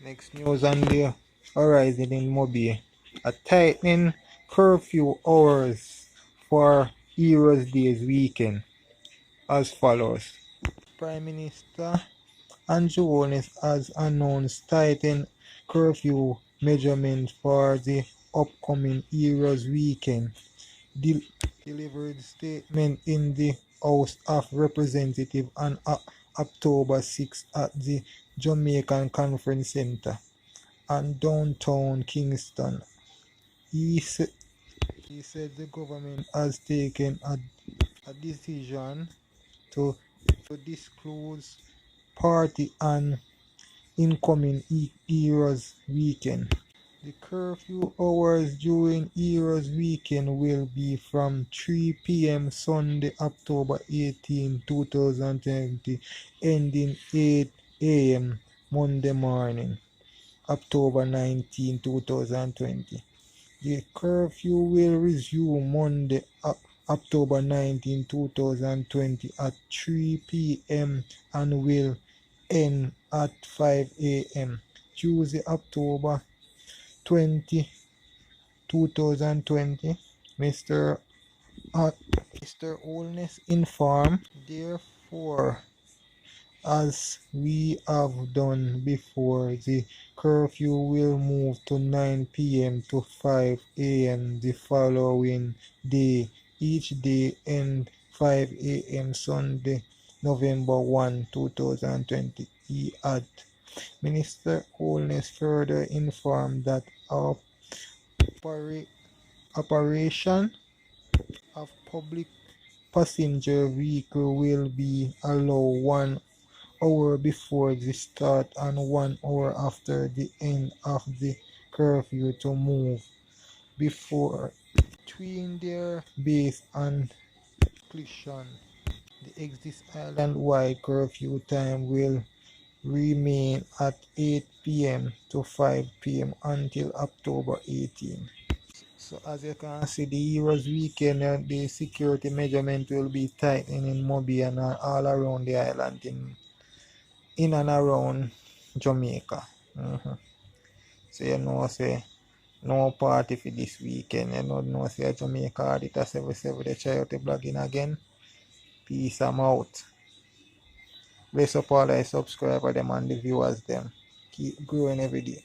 Next news on the horizon in Mobile. A tightening curfew hours for Heroes Days weekend as follows. Prime Minister Andrew Holness has announced tightened curfew measurements for the upcoming Heroes weekend. Delivered statement in the House of Representatives on October 6 at the Jamaican Conference Center and downtown Kingston. He said the government has taken a decision to disclose party and incoming Heroes weekend. The curfew hours during Heroes weekend will be from 3 p.m. Sunday, October 18, 2020, ending 8 a.m. Monday morning, October 19, 2020. The curfew will resume Monday, October 19, 2020 at 3 p.m. and will end at 5 a.m. Tuesday, October 20, 2020. Mr. Holness informed, therefore, as we have done before, the curfew will move to 9 p.m. to 5 a.m. the following day. Each day end 5 a.m. Sunday, November 1, 2020. He added. Minister Holness further informed that operation of public passenger vehicle will be allowed 1 hour before the start and 1 hour after the end of the curfew to move before between their base and completion. The exit island-wide curfew time will remain at 8 p.m. to 5 p.m. until October 18. So as you can see, the Heroes weekend, the security measurement will be tightening in Mobile and all around the island in and around Jamaica. So you know, say no party for this weekend. You know, say Jamaica auditor 77 they try out the blogging again. Peace, I'm out. Bless up all the subscribers them and the viewers them. Keep growing every day.